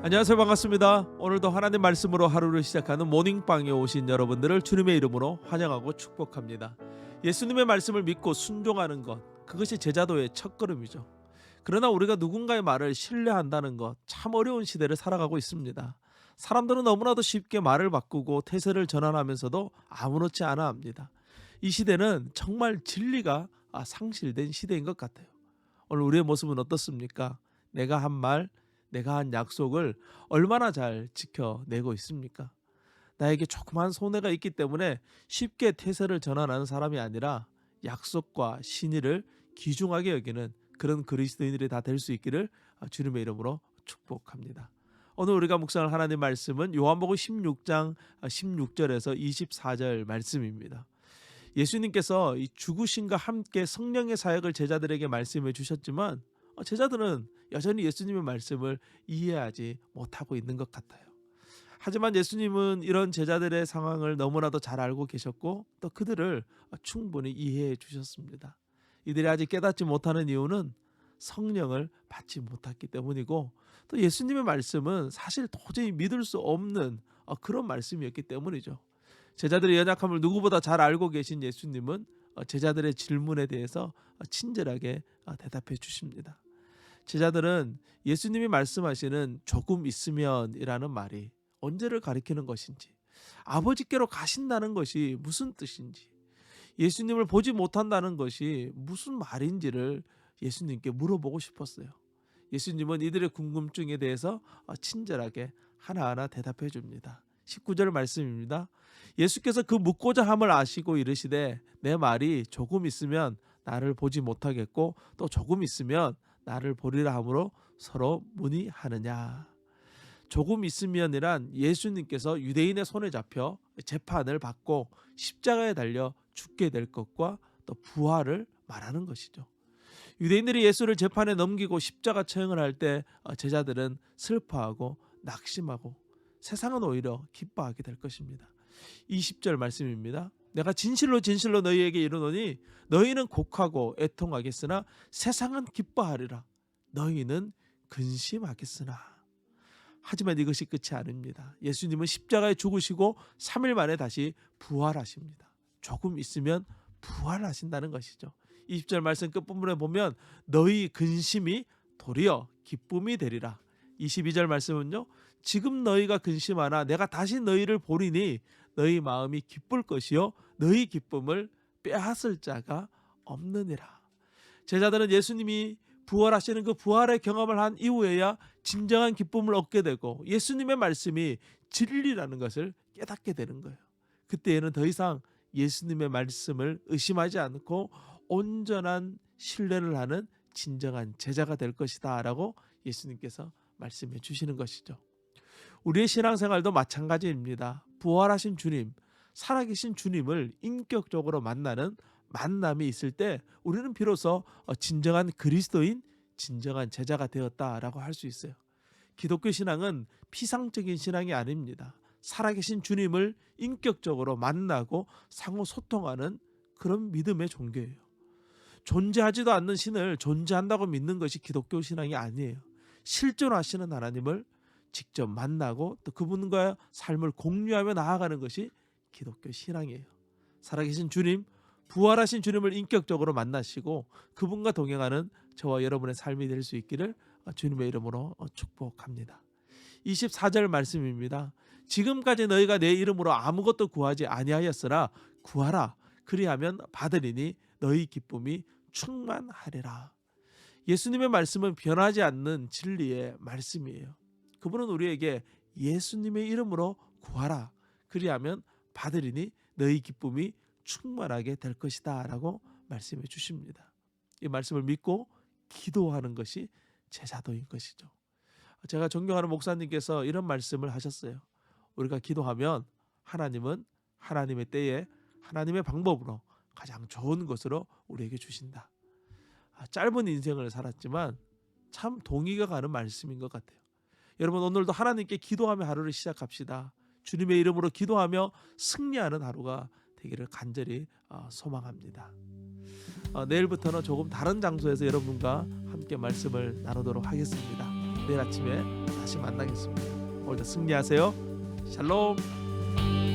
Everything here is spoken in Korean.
안녕하세요. 반갑습니다. 오늘도 하나님 말씀으로 하루를 시작하는 모닝방에 오신 여러분들을 주님의 이름으로 환영하고 축복합니다. 예수님의 말씀을 믿고 순종하는 것, 그것이 제자도의 첫걸음이죠. 그러나 우리가 누군가의 말을 신뢰한다는 것, 참 어려운 시대를 살아가고 있습니다. 사람들은 너무나도 쉽게 말을 바꾸고 태세를 전환하면서도 아무렇지 않아 합니다. 이 시대는 정말 진리가 상실된 시대인 것 같아요. 오늘 우리의 모습은 어떻습니까? 내가 한 말, 내가 한 약속을 얼마나 잘 지켜내고 있습니까? 나에게 조그만 손해가 있기 때문에 쉽게 태세를 전환하는 사람이 아니라 약속과 신의를 귀중하게 여기는 그런 그리스도인들이 다 될 수 있기를 주님의 이름으로 축복합니다. 오늘 우리가 묵상할 하나님 말씀은 요한복음 16장 16절에서 24절 말씀입니다. 예수님께서 이 죽으심과 함께 성령의 사역을 제자들에게 말씀해 주셨지만 제자들은 여전히 예수님의 말씀을 이해하지 못하고 있는 것 같아요. 하지만 예수님은 이런 제자들의 상황을 너무나도 잘 알고 계셨고 또 그들을 충분히 이해해 주셨습니다. 이들이 아직 깨닫지 못하는 이유는 성령을 받지 못했기 때문이고 또 예수님의 말씀은 사실 도저히 믿을 수 없는 그런 말씀이었기 때문이죠. 제자들의 연약함을 누구보다 잘 알고 계신 예수님은 제자들의 질문에 대해서 친절하게 대답해 주십니다. 제자들은 예수님이 말씀하시는 조금 있으면이라는 말이 언제를 가리키는 것인지, 아버지께로 가신다는 것이 무슨 뜻인지, 예수님을 보지 못한다는 것이 무슨 말인지를 예수님께 물어보고 싶었어요. 예수님은 이들의 궁금증에 대해서 친절하게 하나하나 대답해 줍니다. 19절 말씀입니다. 예수께서 그 묻고자 함을 아시고 이르시되 내 말이 조금 있으면 나를 보지 못하겠고 또 조금 있으면 나를 보리라 함으로 서로 문의하느냐. 조금 있으면이란 예수님께서 유대인의 손에 잡혀 재판을 받고 십자가에 달려 죽게 될 것과 또 부활을 말하는 것이죠. 유대인들이 예수를 재판에 넘기고 십자가 처형을 할 때 제자들은 슬퍼하고 낙심하고 세상은 오히려 기뻐하게 될 것입니다. 20절 말씀입니다. 내가 진실로 진실로 너희에게 이르노니 너희는 곡하고 애통하겠으나 세상은 기뻐하리라. 너희는 근심하겠으나. 하지만 이것이 끝이 아닙니다. 예수님은 십자가에 죽으시고 3일 만에 다시 부활하십니다. 조금 있으면 부활하신다는 것이죠. 20절 말씀 끝부분에 보면 너희 근심이 도리어 기쁨이 되리라. 22절 말씀은요. 지금 너희가 근심하나 내가 다시 너희를 보리니 너희 마음이 기쁠 것이요 너희 기쁨을 빼앗을 자가 없느니라. 제자들은 예수님이 부활하시는 그 부활의 경험을 한 이후에야 진정한 기쁨을 얻게 되고 예수님의 말씀이 진리라는 것을 깨닫게 되는 거예요. 그때에는 더 이상 예수님의 말씀을 의심하지 않고 온전한 신뢰를 하는 진정한 제자가 될 것이다 라고 예수님께서 말씀해 주시는 것이죠. 우리의 신앙생활도 마찬가지입니다. 부활하신 주님, 살아계신 주님을 인격적으로 만나는 만남이 있을 때 우리는 비로소 진정한 그리스도인, 진정한 제자가 되었다라고 할 수 있어요. 기독교 신앙은 피상적인 신앙이 아닙니다. 살아계신 주님을 인격적으로 만나고 상호 소통하는 그런 믿음의 종교예요. 존재하지도 않는 신을 존재한다고 믿는 것이 기독교 신앙이 아니에요. 실존하시는 하나님을 직접 만나고 또 그분과 삶을 공유하며 나아가는 것이 기독교 신앙이에요. 살아계신 주님, 부활하신 주님을 인격적으로 만나시고 그분과 동행하는 저와 여러분의 삶이 될 수 있기를 주님의 이름으로 축복합니다. 24절 말씀입니다. 지금까지 너희가 내 이름으로 아무것도 구하지 아니하였으나 구하라. 그리하면 받으리니 너희 기쁨이 충만하리라. 예수님의 말씀은 변하지 않는 진리의 말씀이에요. 그분은 우리에게 예수님의 이름으로 구하라. 그리하면 받으리니 너희 기쁨이 충만하게 될 것이다 라고 말씀해 주십니다. 이 말씀을 믿고 기도하는 것이 제자도인 것이죠. 제가 존경하는 목사님께서 이런 말씀을 하셨어요. 우리가 기도하면 하나님은 하나님의 때에 하나님의 방법으로 가장 좋은 것으로 우리에게 주신다. 짧은 인생을 살았지만 참 동의가 가는 말씀인 것 같아요. 여러분 오늘도 하나님께 기도하며 하루를 시작합시다. 주님의 이름으로 기도하며 승리하는 하루가 되기를 간절히 소망합니다. 내일부터는 조금 다른 장소에서 여러분과 함께 말씀을 나누도록 하겠습니다. 내일 아침에 다시 만나겠습니다. 오늘도 승리하세요. 샬롬.